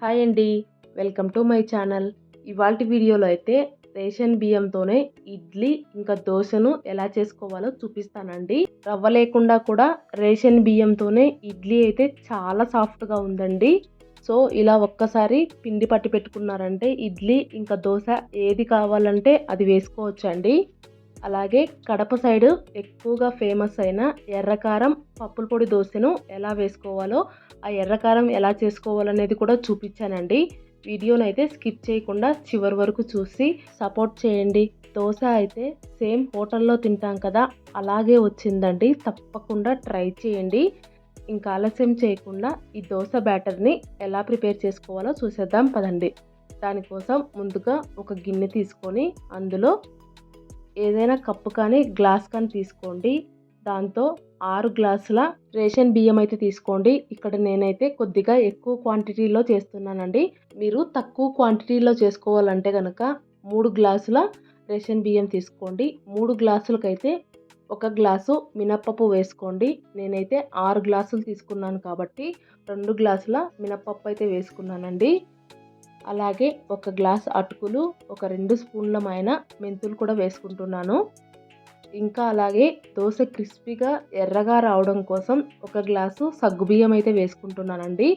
Hi అండి. Welcome to my channel. ఇవాల్టి వీడియోలో అయితే రేషన్ బియ్యంతోనే ఇడ్లీ ఇంకా దోశను ఎలా చేసుకోవాలో చూపిస్తానండి. రవ్వ లేకుండా కూడా రేషన్ బియ్యంతోనే ఇడ్లీ అయితే చాలా సాఫ్ట్గా ఉందండి. సో ఇలా ఒక్కసారి పిండి పట్టి పెట్టుకున్నారంటే ఇడ్లీ ఇంకా దోశ ఏది కావాలంటే అది వేసుకోవచ్చండి. అలాగే కడప సైడు ఎక్కువగా ఫేమస్ అయిన ఎర్రకారం పప్పుల పొడి దోశను ఎలా వేసుకోవాలో, ఆ ఎర్రకారం ఎలా చేసుకోవాలనేది కూడా చూపించానండి. వీడియోనైతే స్కిప్ చేయకుండా చివరి వరకు చూసి సపోర్ట్ చేయండి. దోశ అయితే సేమ్ హోటల్లో తింటాం కదా, అలాగే వచ్చిందండి. తప్పకుండా ట్రై చేయండి. ఇంకా ఆలస్యం చేయకుండా ఈ దోశ బ్యాటర్ని ఎలా ప్రిపేర్ చేసుకోవాలో చూసేద్దాం పదండి. దానికోసం ముందుగా ఒక గిన్నె తీసుకొని అందులో ఏదైనా కప్పు కానీ గ్లాస్ కానీ తీసుకోండి. దాంతో 6 గ్లాసుల రేషన్ బియ్యం అయితే తీసుకోండి. ఇక్కడ నేనైతే కొద్దిగా ఎక్కువ క్వాంటిటీలో చేస్తున్నానండి. మీరు తక్కువ క్వాంటిటీలో చేసుకోవాలంటే కనుక 3 గ్లాసుల రేషన్ బియ్యం తీసుకోండి. 3 గ్లాసులకైతే 1 గ్లాసు మినప్పప్పు వేసుకోండి. నేనైతే 6 గ్లాసులు తీసుకున్నాను కాబట్టి 2 గ్లాసుల మినప్పప్పు అయితే వేసుకున్నానండి. అలాగే 1 గ్లాస్ అటుకులు, ఒక 2 స్పూన్లమైన మెంతులు కూడా వేసుకుంటున్నాను. ఇంకా అలాగే దోశ క్రిస్పీగా ఎర్రగా రావడం కోసం 1 గ్లాసు సగ్గుబియ్యం అయితే వేసుకుంటున్నానండి.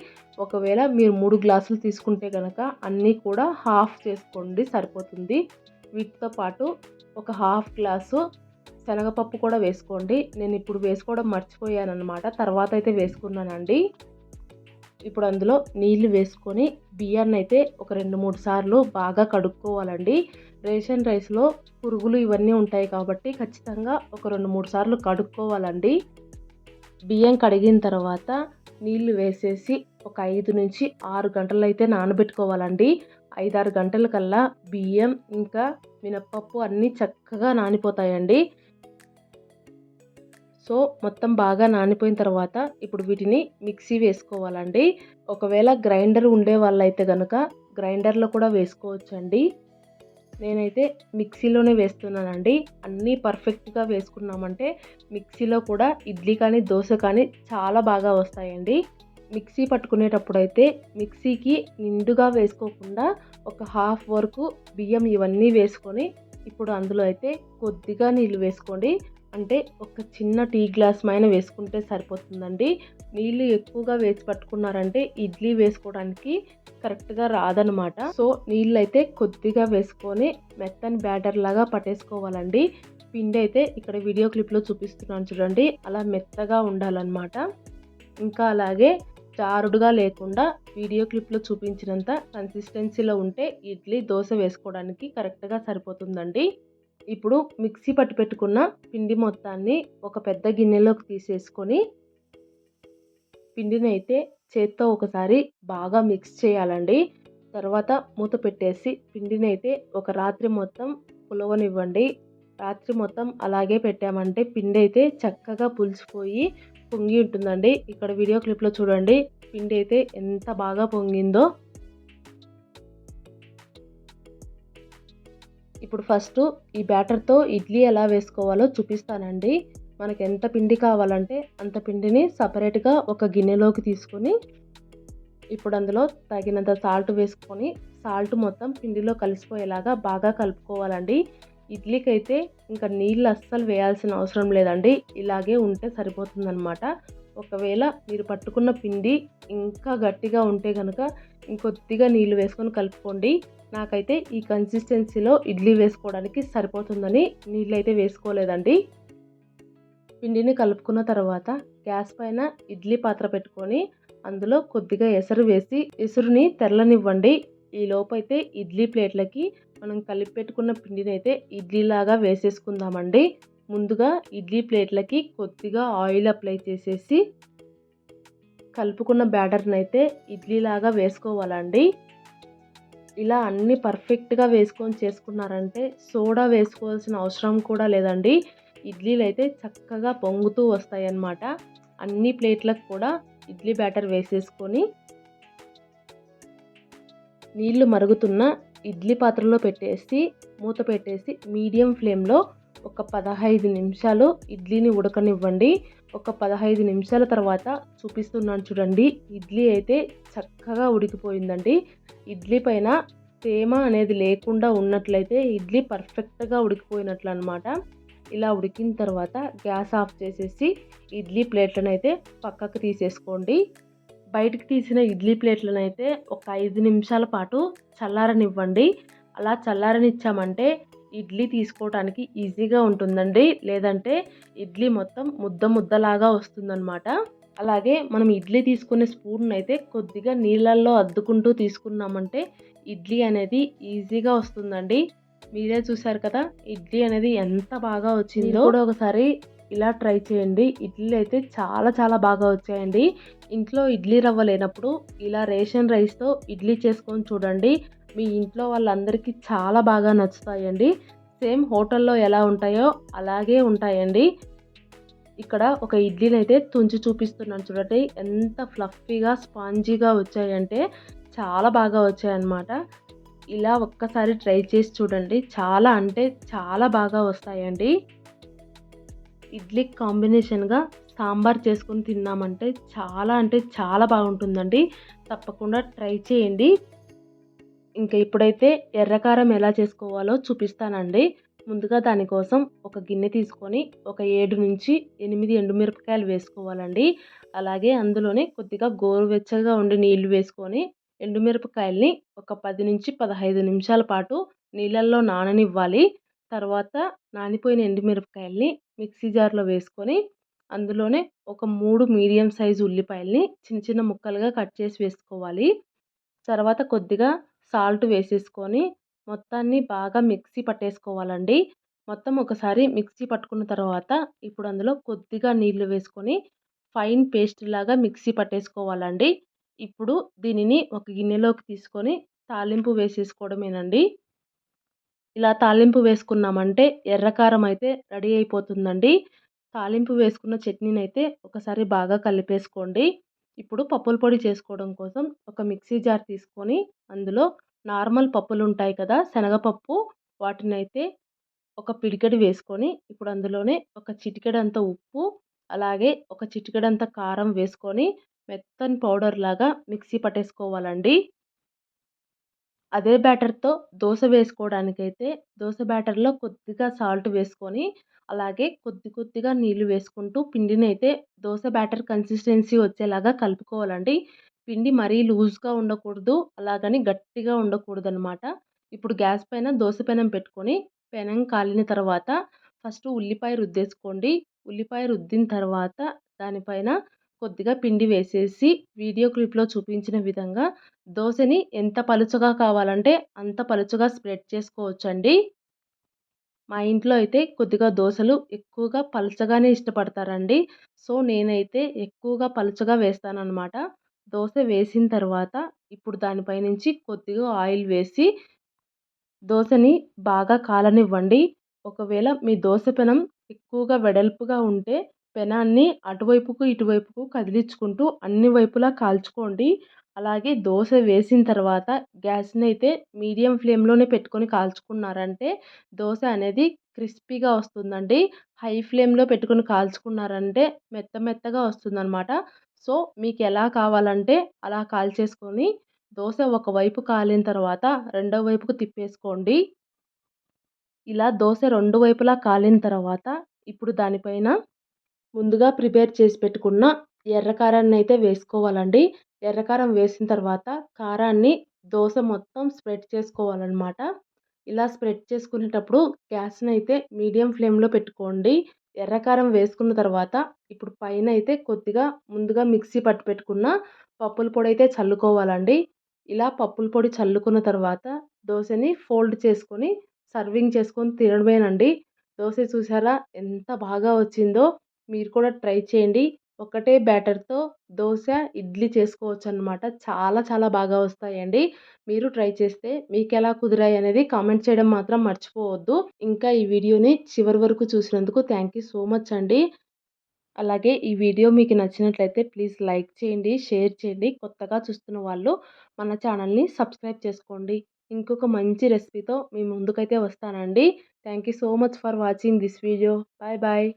ఒకవేళ మీరు 3 గ్లాసులు తీసుకుంటే కనుక అన్నీ కూడా హాఫ్ చేసుకోండి, సరిపోతుంది. వీటితో పాటు ఒక హాఫ్ గ్లాసు శనగపప్పు కూడా వేసుకోండి. నేను ఇప్పుడు వేసుకోవడం మర్చిపోయానన్నమాట, తర్వాత అయితే వేసుకున్నానండి. ఇప్పుడు అందులో నీళ్లు వేసుకొని బియ్యాన్ని అయితే ఒక 2-3 సార్లు బాగా కడుక్కోవాలండి. రేషన్ రైస్లో పురుగులు ఇవన్నీ ఉంటాయి కాబట్టి ఖచ్చితంగా ఒక 2-3 సార్లు కడుక్కోవాలండి. బియ్యం కడిగిన తర్వాత నీళ్లు వేసేసి ఒక 5-6 గంటలు అయితే నానబెట్టుకోవాలండి. 5-6 గంటల కల్లా బియ్యం ఇంకా మినప్పప్పు అన్నీ చక్కగా నానిపోతాయండి. సో మొత్తం బాగా నానిపోయిన తర్వాత ఇప్పుడు వీటిని మిక్సీ వేసుకోవాలండి. ఒకవేళ గ్రైండర్ ఉండే వాళ్ళైతే కనుక గ్రైండర్లో కూడా వేసుకోవచ్చండి. నేనైతే మిక్సీలోనే వేస్తున్నానండి. అన్నీ పర్ఫెక్ట్గా వేసుకున్నామంటే మిక్సీలో కూడా ఇడ్లీ కానీ దోశ కానీ చాలా బాగా వస్తాయండి. మిక్సీ పట్టుకునేటప్పుడు అయితే మిక్సీకి నిండుగా వేసుకోకుండా ఒక హాఫ్ వరకు బియ్యం ఇవన్నీ వేసుకొని ఇప్పుడు అందులో అయితే కొద్దిగా నీళ్ళు వేసుకోండి. అంటే ఒక చిన్న టీ గ్లాస్ మైన వేసుకుంటే సరిపోతుందండి. నీళ్ళు ఎక్కువగా వేసి పట్టుకున్నారంటే ఇడ్లీ వేసుకోవడానికి కరెక్ట్గా రాదనమాట. సో నీళ్ళు అయితే కొద్దిగా వేసుకొని మెత్తని బ్యాటర్ లాగా పట్టేసుకోవాలండి. పిండి అయితే ఇక్కడ వీడియో క్లిప్లో చూపిస్తున్నాను చూడండి, అలా మెత్తగా ఉండాలన్నమాట. ఇంకా అలాగే జారుడుగా లేకుండా వీడియో క్లిప్లో చూపించినంత కన్సిస్టెన్సీలో ఉంటే ఇడ్లీ దోశ వేసుకోవడానికి కరెక్ట్గా సరిపోతుందండి. ఇప్పుడు మిక్సీ పట్టి పెట్టుకున్న పిండి మొత్తాన్ని ఒక పెద్ద గిన్నెలోకి తీసేసుకొని పిండిని అయితే చేత్తో ఒకసారి బాగా మిక్స్ చేయాలండి. తర్వాత మూత పెట్టేసి పిండిని అయితే ఒక రాత్రి మొత్తం పులవనివ్వండి. రాత్రి మొత్తం అలాగే పెట్టామంటే పిండి అయితే చక్కగా పులిసిపోయి పొంగి ఉంటుందండి. ఇక్కడ వీడియో క్లిప్లో చూడండి, పిండి అయితే ఎంత బాగా పొంగిందో. ఇప్పుడు ఫస్ట్ ఈ బ్యాటర్తో ఇడ్లీ ఎలా వేసుకోవాలో చూపిస్తానండి. మనకు ఎంత పిండి కావాలంటే అంత పిండిని సపరేట్గా ఒక గిన్నెలోకి తీసుకొని ఇప్పుడు అందులో తగినంత సాల్ట్ వేసుకొని సాల్ట్ మొత్తం పిండిలో కలిసిపోయేలాగా బాగా కలుపుకోవాలండి. ఇడ్లీకి అయితే ఇంకా నీళ్ళు అస్సలు వేయాల్సిన అవసరం లేదండి, ఇలాగే ఉంటే సరిపోతుందన్నమాట. ఒకవేళ మీరు పట్టుకున్న పిండి ఇంకా గట్టిగా ఉంటే కనుక ఇంకొద్దిగా నీళ్ళు వేసుకొని కలుపుకోండి. నాకైతే ఈ కన్సిస్టెన్సీలో ఇడ్లీ వేసుకోవడానికి సరిపోతుందని నీళ్ళు అయితే వేసుకోలేదండి. పిండిని కలుపుకున్న తర్వాత గ్యాస్ పైన ఇడ్లీ పాత్ర పెట్టుకొని అందులో కొద్దిగా ఎసరు వేసి ఎసురుని తెరలనివ్వండి. ఈ లోపైతే ఇడ్లీ ప్లేట్లకి మనం కలిపి పెట్టుకున్న పిండిని అయితే ఇడ్లీలాగా వేసేసుకుందామండి. ముందుగా ఇడ్లీ ప్లేట్లకి కొద్దిగా ఆయిల్ అప్లై చేసేసి కలుపుకున్న బ్యాటర్ని అయితే ఇడ్లీలాగా వేసుకోవాలండి. ఇలా అన్నీ పర్ఫెక్ట్గా వేసుకొని చేసుకున్నారంటే సోడా వేసుకోవాల్సిన అవసరం కూడా లేదండి. ఇడ్లీలు అయితే చక్కగా పొంగుతూ వస్తాయి అన్నమాట. అన్ని ప్లేట్లకు కూడా ఇడ్లీ బ్యాటర్ వేసేసుకొని నీళ్లు మరుగుతున్న ఇడ్లీ పాత్రలో పెట్టేసి మూత పెట్టేసి మీడియం ఫ్లేమ్లో ఒక 15 నిమిషాలు ఇడ్లీని ఉడకనివ్వండి. ఒక 15 నిమిషాల తర్వాత చూపిస్తున్నాను చూడండి. ఇడ్లీ అయితే చక్కగా ఉడికిపోయిందండి. ఇడ్లీ పైన తేమ అనేది లేకుండా ఉన్నట్లయితే ఇడ్లీ పర్ఫెక్ట్‌గా ఉడికిపోయినట్లనమాట. ఇలా ఉడికిన తర్వాత గ్యాస్ ఆఫ్ చేసేసి ఇడ్లీ ప్లేట్‌లనైతే పక్కకు తీసేసుకోండి. బయటికి తీసిన ఇడ్లీ ప్లేట్‌లనైతే ఒక 5 నిమిషాల పాటు చల్లారనివ్వండి. అలా చల్లారనిచ్చామంటే ఇడ్లీ తీసుకోవటానికి ఈజీగా ఉంటుందండి. లేదంటే ఇడ్లీ మొత్తం ముద్ద ముద్దలాగా వస్తుందనమాట. అలాగే మనం ఇడ్లీ తీసుకునే స్పూన్‌నైతే కొద్దిగా నీళ్ళల్లో అద్దుకుంటూ తీసుకున్నామంటే ఇడ్లీ అనేది ఈజీగా వస్తుందండి. మీరే చూసారు కదా! ఇడ్లీ అనేది ఎంత బాగా వచ్చిందో. మీరు కూడా ఒకసారి ఇలా ట్రై చేయండి. ఇడ్లీలు అయితే చాలా చాలా బాగా వచ్చాయండి. ఇంట్లో ఇడ్లీ రవ్వ లేనప్పుడు ఇలా రేషన్ రైస్‌తో ఇడ్లీ చేసుకొని చూడండి. మీ ఇంట్లో వాళ్ళందరికీ చాలా బాగా నచ్చుతాయండి. సేమ్ హోటల్‌లో ఎలా ఉంటాయో అలాగే ఉంటాయండి. ఇక్కడ ఒక ఇడ్లీనైతే తుంచి చూపిస్తున్నాను చూడండి. ఎంత ఫ్లఫీగా, స్పాంజీగా వచ్చాయంటే చాలా బాగా వచ్చాయన్నమాట. ఇలా ఒక్కసారి ట్రై చేసి చూడండి. చాలా అంటే చాలా బాగా వస్తాయండి. ఇడ్లీకి కాంబినేషన్‌గా సాంబార్ చేసుకొని తిన్నామంటే చాలా అంటే చాలా బాగుంటుందండి. తప్పకుండా ట్రై చేయండి. ఇంకా ఇప్పుడైతే ఎర్రకారం ఎలా చేసుకోవాలో చూపిస్తానండి. ముందుగా దానికోసం ఒక గిన్నె తీసుకొని ఒక 7-8 ఎండుమిరపకాయలు వేసుకోవాలండి. అలాగే అందులోనే కొద్దిగా గోరువెచ్చగా ఉండే నీళ్లు వేసుకొని ఎండుమిరపకాయల్ని ఒక 10-15 నిమిషాల పాటు నీళ్ళల్లో నాననివ్వాలి. తర్వాత నానిపోయిన ఎండుమిరపకాయల్ని మిక్సీ జార్‌లో వేసుకొని అందులోనే ఒక 3 మీడియం సైజు ఉల్లిపాయల్ని చిన్న చిన్న ముక్కలుగా కట్ చేసి వేసుకోవాలి. తర్వాత కొద్దిగా సాల్ట్ వేసేసుకొని మొత్తాన్ని బాగా మిక్సీ పట్టేసుకోవాలండి. మొత్తం ఒకసారి మిక్సీ పట్టుకున్న తర్వాత ఇప్పుడు అందులో కొద్దిగా నీళ్లు వేసుకొని ఫైన్ పేస్ట్ లాగా మిక్సీ పట్టేసుకోవాలండి. ఇప్పుడు దీనిని ఒక గిన్నెలోకి తీసుకొని తాలింపు వేసేసుకోవడమేనండి. ఇలా తాలింపు వేసుకున్నామంటే ఎర్రకారం అయితే రెడీ అయిపోతుందండి. తాలింపు వేసుకున్న చట్నీనైతే ఒకసారి బాగా కలిపేసుకోండి. ఇప్పుడు పప్పుల పొడి చేసుకోవడం కోసం ఒక మిక్సీ జార్ తీసుకొని అందులో నార్మల్ పప్పులుంటాయి కదా! శనగపప్పు వాటినైతే ఒక పిడికెడు వేసుకొని ఇప్పుడు అందులోనే ఒక చిటికెడంత ఉప్పు, అలాగే ఒక చిటికెడంత కారం వేసుకొని మెత్తని పౌడర్ లాగా మిక్సీ పట్టేసుకోవాలండి. అదే బ్యాటర్‌తో దోస వేసుకోవడానికైతే దోస బ్యాటర్‌లో కొద్దిగా సాల్ట్ వేసుకొని, అలాగే కొద్ది కొద్దిగా నీళ్లు వేసుకుంటూ పిండినైతే దోస బ్యాటర్ కన్సిస్టెన్సీ వచ్చేలాగా కలుపుకోవాలండి. పిండి మరీ లూజ్‌గా ఉండకూడదు. అలాగని గట్టిగా ఉండకూడదనమాట. ఇప్పుడు గ్యాస్ పైన దోస పెనం పెట్టుకొని, పెనం కాలిన తర్వాత ఫస్ట్ ఉల్లిపాయ రుద్దేసుకోండి. ఉల్లిపాయ రుద్దిన తర్వాత దానిపైన కొద్దిగా పిండి వేసేసి వీడియో క్లిప్‌లో చూపించిన విధంగా దోసని ఎంత పలుచగా కావాలంటే అంత పలుచగా స్ప్రెడ్ చేసుకోవచ్చండి. మా ఇంట్లో అయితే కొద్దిగా దోసలు ఎక్కువగా పలచగానే ఇష్టపడతారండి. సో, నేనైతే ఎక్కువగా పలుచగా వేస్తాననమాట. దోస వేసిన తర్వాత ఇప్పుడు దానిపైనుంచి కొద్దిగా ఆయిల్ వేసి దోసని బాగా కాలనివ్వండి. ఒకవేళ మీ దోస పెనం ఎక్కువగా వెడల్పుగా ఉంటే పెనాన్ని అటువైపుకు, ఇటువైపుకు కదిలించుకుంటూ అన్ని వైపులా కాల్చుకోండి. అలాగే దోస వేసిన తర్వాత గ్యాస్‌నైతే మీడియం ఫ్లేమ్‌లోనే పెట్టుకొని కాల్చుకున్నారంటే దోస అనేది క్రిస్పీగా వస్తుందండి. హై ఫ్లేమ్‌లో పెట్టుకొని కాల్చుకున్నారంటే మెత్త మెత్తగా వస్తుందనమాట. సో, మీకెలా కావాలంటే అలా కాల్చేసుకొని దోస ఒకవైపు కాలిన తర్వాత రెండో వైపుకు తిప్పేసుకోండి. ఇలా దోస 2 వైపులా కాలిన తర్వాత ఇప్పుడు దానిపైన ముందుగా ప్రిపేర్ చేసి పెట్టుకున్న ఎర్ర కారాన్నయితే వేసుకోవాలండి. ఎర్ర కారం వేసిన తర్వాత కారాన్ని దోస మొత్తం స్ప్రెడ్ చేసుకోవాలనమాట. ఇలా స్ప్రెడ్ చేసుకునేటప్పుడు గ్యాస్‌నయితే మీడియం ఫ్లేమ్‌లో పెట్టుకోండి. ఎర్ర కారం వేసుకున్న తర్వాత ఇప్పుడు పైనయితే కొద్దిగా ముందుగా మిక్సీ పట్టి పెట్టుకున్న పప్పుల పొడైతే చల్లుకోవాలండి. ఇలా పప్పుల పొడి చల్లుకున్న తర్వాత దోసని ఫోల్డ్ చేసుకొని సర్వింగ్ చేసుకొని తినడమేనండి. దోస చూసారా ఎంత బాగా వచ్చిందో! మీరు కూడా ట్రై చేయండి. ఒకటే బ్యాటర్‌తో దోస, ఇడ్లీ చేసుకోవచ్చనమాట. చాలా చాలా బాగా వస్తాయండి. మీరు ట్రై చేస్తే మీకెలా కుదిరాయనేది కామెంట్ చేయడం మాత్రం మర్చిపోవద్దు. ఇంకా ఈ వీడియోని చివరి వరకు చూసినందుకు థ్యాంక్ యూ సో మచ్ అండి. అలాగే ఈ వీడియో మీకు నచ్చినట్లయితే ప్లీజ్ లైక్ చేయండి, షేర్ చేయండి. కొత్తగా చూస్తున్న వాళ్ళు మన ఛానల్‌ని సబ్స్క్రైబ్ చేసుకోండి. ఇంకొక మంచి రెసిపీతో మీ ముందుకైతే వస్తానండి. Thank you so much for watching this video. Bye bye.